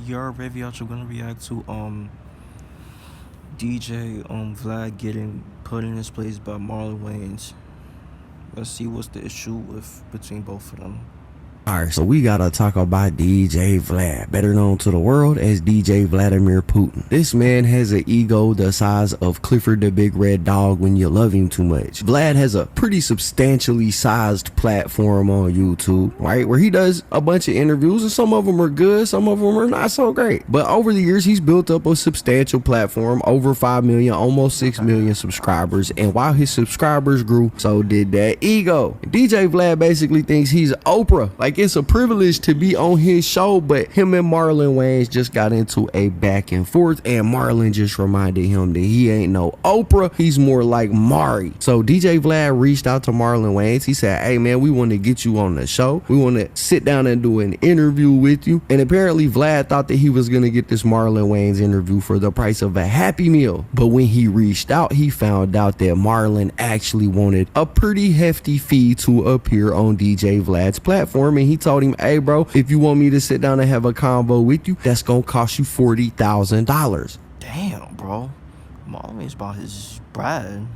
Your WavyOcho gonna react to DJ Vlad getting put in his place by Marlon Wayans. Let's see what's the issue between both of them. Alright, so we gotta talk about DJ Vlad, better known to the world as DJ Vladimir Putin. This man has an ego the size of Clifford the Big Red Dog when you love him too much. Vlad has a pretty substantially sized platform on YouTube, right, where he does a bunch of interviews, and some of them are good, some of them are not so great. But over the years, he's built up a substantial platform, over 5 million, almost 6 million subscribers, and while his subscribers grew, so did that ego. DJ Vlad basically thinks he's Oprah. Like, it's a privilege to be on his show, but him and Marlon Wayans just got into a back and forth, and Marlon just reminded him that he ain't no Oprah, he's more like Mari. So DJ Vlad reached out to Marlon Wayans. He said, hey man, we want to get you on the show, we want to sit down and do an interview with you. And apparently Vlad thought that he was going to get this Marlon Wayans interview for the price of a Happy Meal, but when he reached out, he found out that Marlon actually wanted a pretty hefty fee to appear on DJ Vlad's platform, and he told him, hey bro, if you want me to sit down and have a convo with you, that's gonna cost you $40,000. Damn, bro. Marlon's about his bread.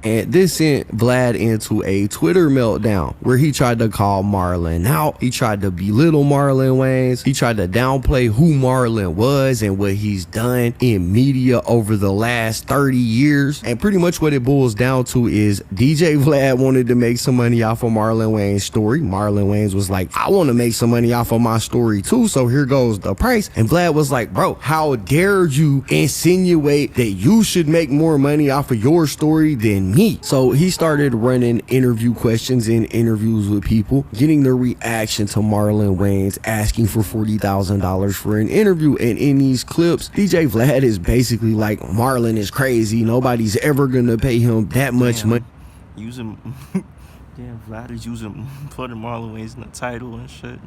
And this sent Vlad into a Twitter meltdown where he tried to call Marlon out. He tried to belittle Marlon Wayans. He tried to downplay who Marlon was and what he's done in media over the last 30 years. And pretty much what it boils down to is DJ Vlad wanted to make some money off of Marlon Wayans' story. Marlon Wayans was like, I want to make some money off of my story too, so here goes the price. And Vlad was like, bro, how dare you insinuate that you should make more money off of your story than me? So he started running interview questions in interviews with people, getting the reaction to Marlon Wayans asking for $40,000 for an interview. And in these clips, DJ Vlad is basically like, Marlon is crazy, nobody's ever gonna pay him that much money. Using damn, Vlad is putting Marlon Wayans in the title and shit.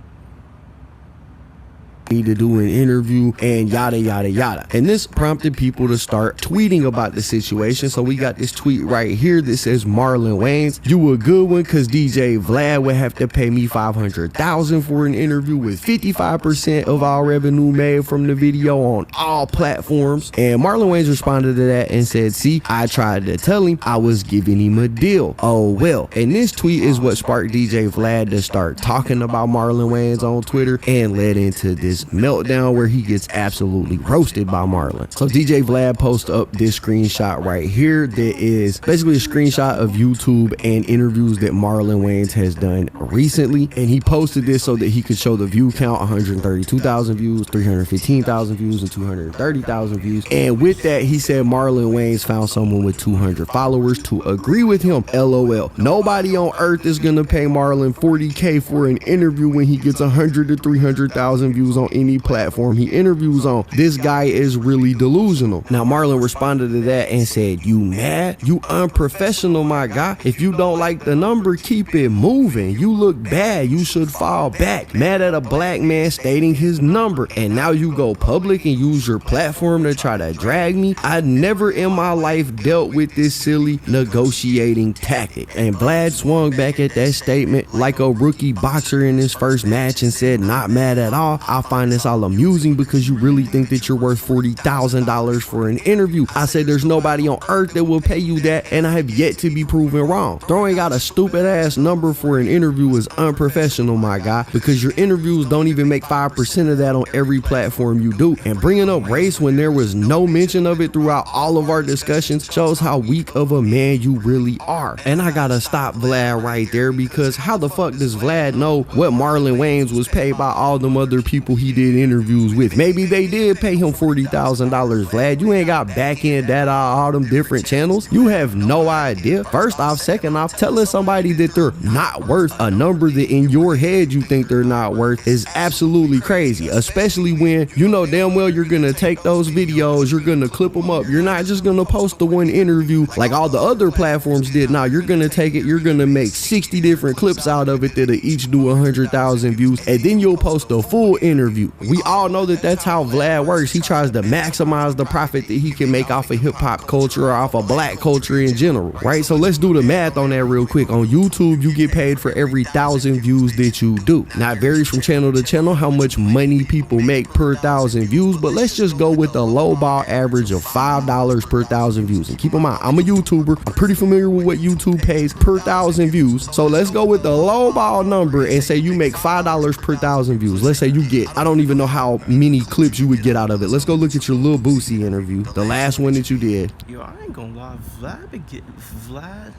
To do an interview and yada yada yada. And this prompted people to start tweeting about the situation. So we got this tweet right here that says, Marlon Wayans, you a good one, cause DJ Vlad would have to pay me $500,000 for an interview with 55% of all revenue made from the video on all platforms. And Marlon Wayans responded to that and said, see, I tried to tell him I was giving him a deal. Oh well. And this tweet is what sparked DJ Vlad to start talking about Marlon Wayans on Twitter and led into this meltdown where he gets absolutely roasted by Marlon. So DJ Vlad posts up this screenshot right here that is basically a screenshot of YouTube and interviews that Marlon Wayans has done recently, and he posted this so that he could show the view count: 132,000 views, 315,000 views, and 230,000 views. And with that, he said Marlon Wayans found someone with 200 followers to agree with him. LOL. Nobody on earth is gonna pay Marlon $40K for an interview when he gets 100 to 300,000 views on any platform he interviews on. This guy is really delusional. Now Marlon responded to that and said, you mad? You unprofessional, my guy. If you don't like the number, keep it moving. You look bad. You should fall back. Mad at a black man stating his number, and now you go public and use your platform to try to drag me? I never in my life dealt with this silly negotiating tactic. And Vlad swung back at that statement like a rookie boxer in his first match and said, not mad at all. I find this all amusing because you really think that you're worth $40,000 for an interview. I said there's nobody on earth that will pay you that, and I have yet to be proven wrong. Throwing out a stupid ass number for an interview is unprofessional, my guy, because your interviews don't even make 5% of that on every platform you do. And bringing up race when there was no mention of it throughout all of our discussions shows how weak of a man you really are. And I gotta stop Vlad right there, because how the fuck does Vlad know what Marlon Wayans was paid by all them other people he did interviews with? Maybe they did pay him $40,000. Vlad, you ain't got back end data on all them different channels. You have no idea. First off. Second off, telling somebody that they're not worth a number that in your head you think they're not worth is absolutely crazy, especially when you know damn well you're gonna take those videos, you're gonna clip them up, you're not just gonna post the one interview like all the other platforms did. Now you're gonna take it, you're gonna make 60 different clips out of it that'll each do 100,000 views, and then you'll post a full interview interview. We all know that that's how Vlad works. He tries to maximize the profit that he can make off of hip-hop culture or off of black culture in general, right? So let's do the math on that real quick. On YouTube, you get paid for every 1,000 views that you do. Now, it varies from channel to channel how much money people make per 1,000 views, but let's just go with the lowball average of $5 per 1,000 views. And keep in mind, I'm a YouTuber. I'm pretty familiar with what YouTube pays per 1,000 views. So let's go with the lowball number and say you make $5 per 1,000 views. Let's say you get, I don't even know how many clips you would get out of it. Let's go look at your Lil Boosie interview, the last one that you did. Yo, I ain't gonna lie, Vlad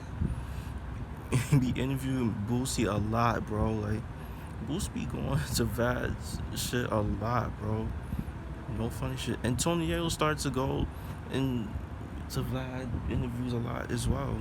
be interviewing Boosie a lot, bro. Like, Boosie be going to Vlad's shit a lot, bro. No funny shit. Antonio starts to go into Vlad interviews a lot as well.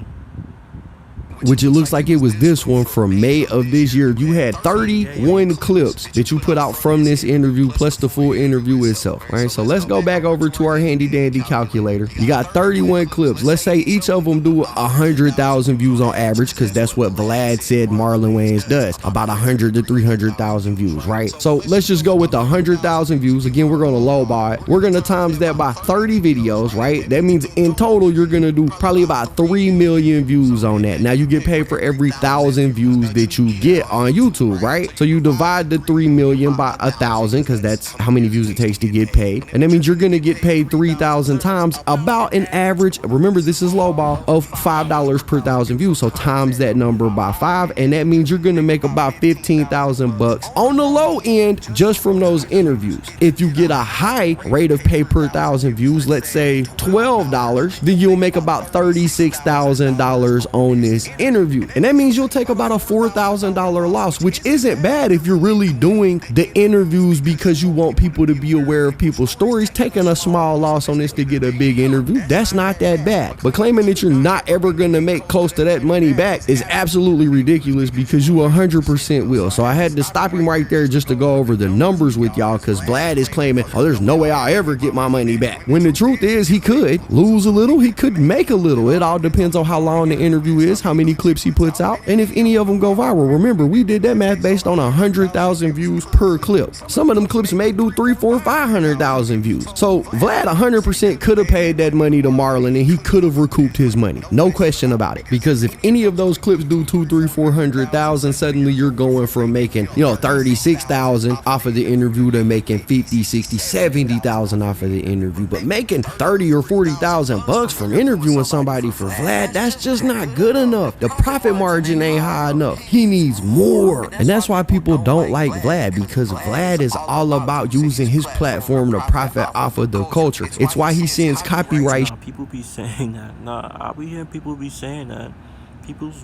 Which it looks like it was this one from May of this year. You had 31 clips that you put out from this interview plus the full interview itself, right? So let's go back over to our handy dandy calculator. You got 31 clips. Let's say each of them do 100,000 views on average, because that's what Vlad said Marlon Wayans does, about 100 to 300,000 views, right? So let's just go with 100,000 views. Again, we're going to lowball it. We're going to times that by 30 videos, right? That means in total, you're going to do probably about 3 million views on that. Now, you get paid for every 1,000 views that you get on YouTube, right? So you divide the 3 million by 1,000, because that's how many views it takes to get paid. And that means you're going to get paid 3,000 times, about an average, remember this is lowball, of $5 per 1,000 views. So times that number by 5, and that means you're going to make about 15,000 bucks on the low end just from those interviews. If you get a high rate of pay per 1,000 views, let's say $12, then you'll make about $36,000 on this interview. And that means you'll take about a $4,000 loss, which isn't bad if you're really doing the interviews because you want people to be aware of people's stories. Taking a small loss on this to get a big interview, that's not that bad. But claiming that you're not ever going to make close to that money back is absolutely ridiculous, because you 100% will. So I had to stop him right there just to go over the numbers with y'all, because Vlad is claiming, oh, there's no way I'll ever get my money back. When the truth is, he could lose a little, he could make a little. It all depends on how long the interview is, how many clips he puts out, and if any of them go viral. Remember, we did that math based on 100,000 views per clip. Some of them clips may do 300, 400, 500,000 views. So Vlad 100% could have paid that money to Marlon, and he could have recouped his money. No question about it. Because if any of those clips do 200, 300, 400,000, suddenly you're going from making, 36,000 off of the interview to making 50, 60, 70,000 off of the interview. But making 30 or 40,000 bucks from interviewing somebody for Vlad, that's just not good enough. The profit margin ain't high enough. He needs more. And that's why people don't like Vlad, because Vlad is all about using his platform to profit off of the culture. It's why he sends copyright. People be saying that. I be hearing people be saying that.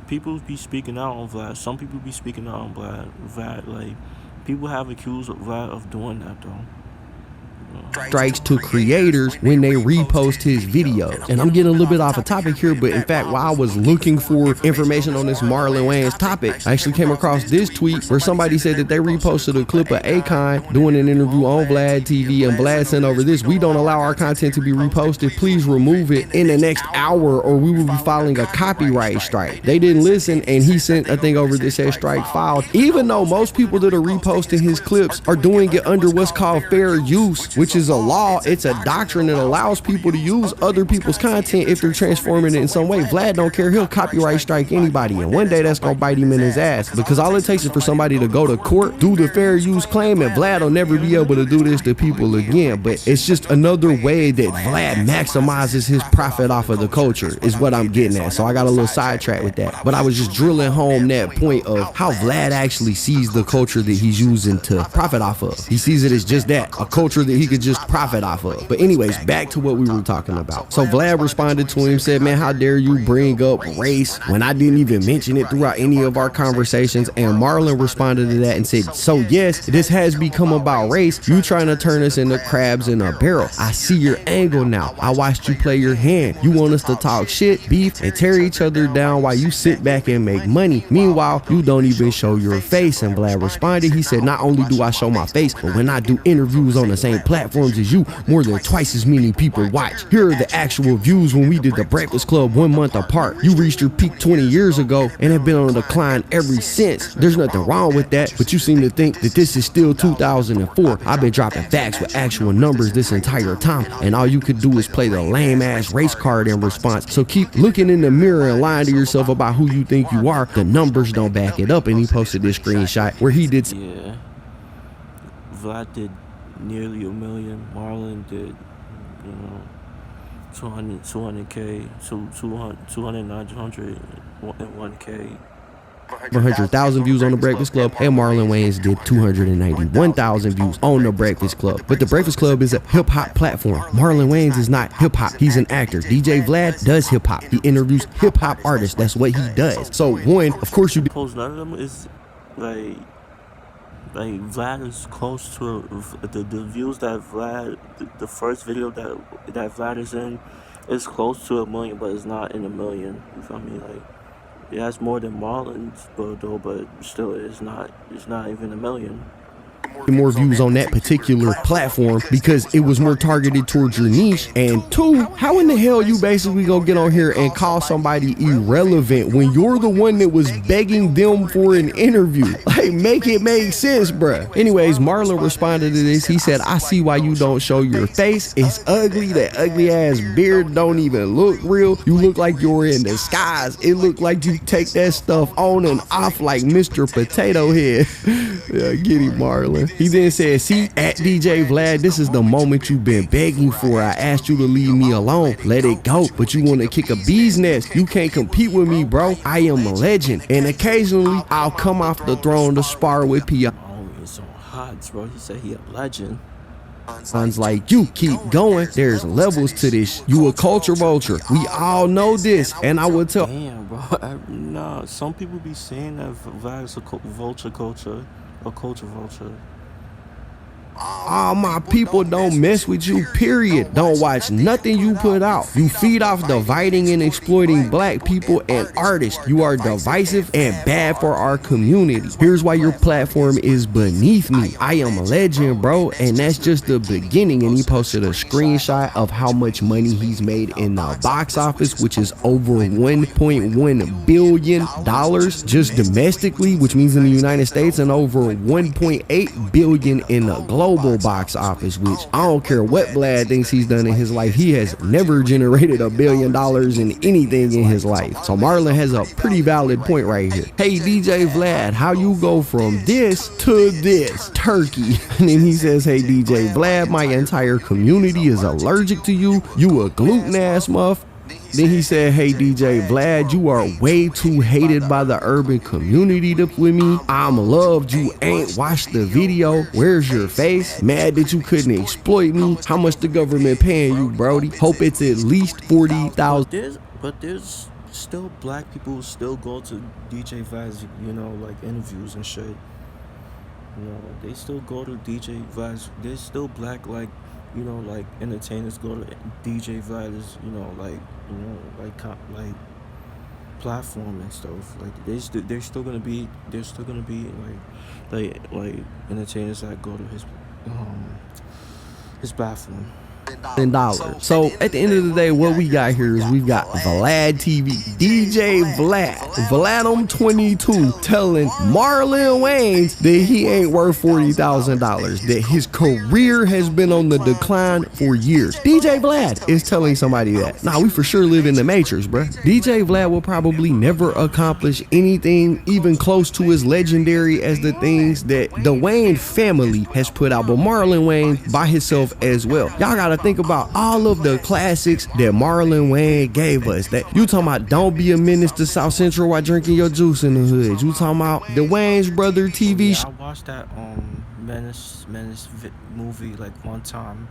People be speaking out on Vlad. Some people be speaking out on Vlad. Like, people have accused Vlad of doing that, though. Strikes to creators when they repost his videos. And I'm getting a little bit off a topic here, but in fact, while I was looking for information on this Marlon Wayans topic, I actually came across this tweet where somebody said that they reposted a clip of Akon doing an interview on Vlad TV, and Vlad sent over this: "We don't allow our content to be reposted. Please remove it in the next hour or we will be filing a copyright strike." They didn't listen, and he sent a thing over that said strike filed, even though most people that are reposting his clips are doing it under what's called fair use, which is a law. It's a doctrine that allows people to use other people's content if they're transforming it in some way. Vlad don't care. He'll copyright strike anybody, and one day that's gonna bite him in his ass, because all it takes is for somebody to go to court, do the fair use claim, and Vlad will never be able to do this to people again. But it's just another way that Vlad maximizes his profit off of the culture, is what I'm getting at. So I got a little sidetracked with that, but I was just drilling home that point of how Vlad actually sees the culture that he's using to profit off of. He sees it as just that, a culture that he could just profit off of. But anyways, back to what we were talking about. So Vlad responded to him, said, "Man, how dare you bring up race when I didn't even mention it throughout any of our conversations?" And Marlon responded to that and said, "So yes, this has become about race. You trying to turn us into crabs in a barrel. I see your angle now. I watched you play your hand. You want us to talk shit, beef, and tear each other down while you sit back and make money. Meanwhile, you don't even show your face." And Vlad responded, he said, "Not only do I show my face, but when I do interviews on the same platform, platforms as you, more than twice as many people watch. Here are the actual views when we did the Breakfast Club 1 month apart. You reached your peak 20 years ago and have been on a decline ever since. There's nothing wrong with that, but you seem to think that this is still 2004. I've been dropping facts with actual numbers this entire time, and all you could do is play the lame ass race card in response. So keep looking in the mirror and lying to yourself about who you think you are. The numbers don't back it up. And he posted this screenshot where he did. Yeah. Vlad did nearly 1 million. Marlon did, 200K, 901K. 100,000 views on the Breakfast Club, and Marlon Wayans did 291,000 views on the Breakfast Club. But the Breakfast Club is a hip-hop platform. Marlon Wayans is not hip-hop. He's an actor. DJ Vlad does hip-hop. He interviews hip-hop artists. That's what he does. So one, of course you post none of them is like Vlad is close to the views that Vlad, the first video that Vlad is in is close to 1 million, but it's not in 1 million. You feel me? Like, it has more than Marlon's, but still it's not even 1 million. More views on that particular platform because it was more targeted towards your niche. And two, how in the hell you basically gonna get on here and call somebody irrelevant when you're the one that was begging them for an interview? Like, make it make sense, bruh. Anyways, Marlon responded to this. He said, I see why you don't show your face. It's ugly. That ugly ass beard don't even look real. You look like you're in disguise. It looked like you take that stuff on and off like Mr. Potato Head. Yeah, get him, Marlon. He then said, see, at DJ Vlad, this is the moment you've been begging for. I asked you to leave me alone. Let it go. But you want to kick a bee's nest. You can't compete with me, bro. I am a legend. And occasionally, I'll come off the throne to spar with P.I. Oh, it's on hot, bro. He said he a legend. Sons like you keep going. There's levels to this. You a culture vulture. We all know this. And I would tell. Damn, bro. Nah, some people be saying that Vlad's a vulture culture. A culture vulture. All my people don't mess with you, period. Don't watch nothing you put out. You feed off dividing and exploiting black people and artists. You are divisive and bad for our community. Here's why your platform is beneath me. I am a legend, bro, and that's just the beginning. And he posted a screenshot of how much money he's made in the box office, which is over $1.1 billion just domestically, which means in the United States, and over $1.8 billion in the global box office, which I don't care what Vlad thinks he's done in his life. He has never generated $1 billion in anything in his life. So Marlon has a pretty valid point right here. Hey, DJ Vlad, how you go from this to this? Turkey. And then he says, hey, DJ Vlad, my entire community is allergic to you. You a gluten ass muff. Then he said, hey, DJ Vlad, you are way too hated by the urban community to with me. I'm loved. You ain't watched the video. Where's your face? Mad that you couldn't exploit me. How much the government paying you, Brody? Hope it's at least 40,000. But there's still black people who still go to DJ Vlad's, like interviews and shit. They still go to DJ Vlad's. There's still black, like entertainers go to DJ Vlad's, like platform and stuff. Like there's still gonna be like entertainers that go to his platform. So at the end of the day, what we got here is we've got Vlad TV, DJ Vlad 22 telling Marlon Wayans that he ain't worth $40,000, that his career has been on the decline for years. DJ Vlad is telling somebody that. Nah, we for sure live in the Matrix, bruh. DJ Vlad will probably never accomplish anything even close to as legendary as the things that the Wayans family has put out, but Marlon Wayans by himself as well. Y'all gotta think about all of the classics that Marlon Wayans gave us. That you talking about Don't Be a Menace to South Central while drinking your juice in the hood. You talking about the Wayans brother TV show. I watched that Menace movie like one time.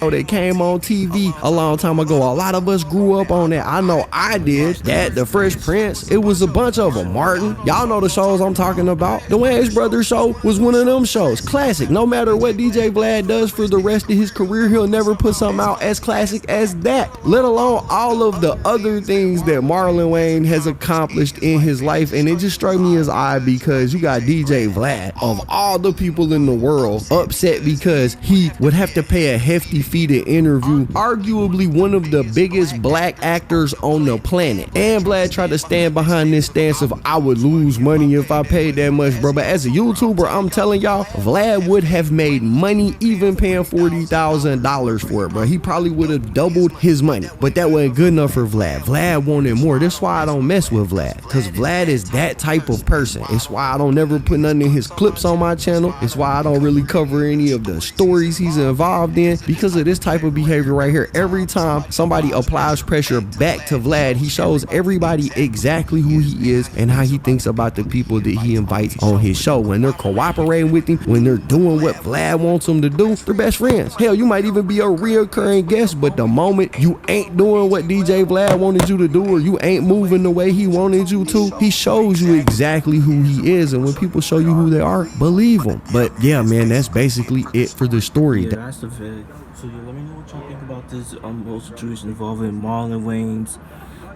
That came on TV a long time ago. A lot of us grew up on that. I know I did. That, The Fresh Prince, it was a bunch of them. Martin, y'all know the shows I'm talking about. The Wayans Brothers show was one of them shows. Classic. No matter what DJ Vlad does for the rest of his career, he'll never put something out as classic as that. Let alone all of the other things that Marlon Wayne has accomplished in his life. And it just struck me as odd because you got DJ Vlad, of all the people in the world, upset because he would have to pay a hefty fee to interview arguably one of the biggest black actors on the planet. And Vlad tried to stand behind this stance of I would lose money if I paid that much, bro. But as a YouTuber, I'm telling y'all, Vlad would have made money even paying $40,000 for it, bro. He probably would have doubled his money. But that wasn't good enough for Vlad. Vlad wanted more. That's why I don't mess with Vlad, because Vlad is that type of person. It's why I don't never put none of his clips on my channel. It's why I don't really cover any of the stories he's involved in, because of this type of behavior right here. Every time somebody applies pressure back to Vlad, he shows everybody exactly who he is and how he thinks about the people that he invites on his show. When they're cooperating with him, when they're doing what Vlad wants them to do, they're best friends. Hell, you might even be a reoccurring guest, but the moment you ain't doing what DJ Vlad wanted you to do, or you ain't moving the way he wanted you to, he shows you exactly who he is. And when people show you who they are, believe them. But yeah, man, that's basically it for the story. Yeah, that's the vid. So yeah, let me know what y'all think about this whole situation involving Marlon Wayans,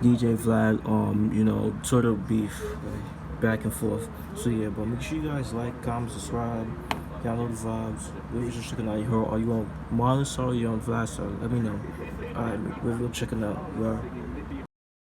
DJ Vlad, you know, sort of beef, like, back and forth. So yeah, but make sure you guys like, comment, subscribe, y'all know the vibes. We're just checking out. Are you on Marlon's side or you on Vlad's side? Let me know. Alright, we're checking out.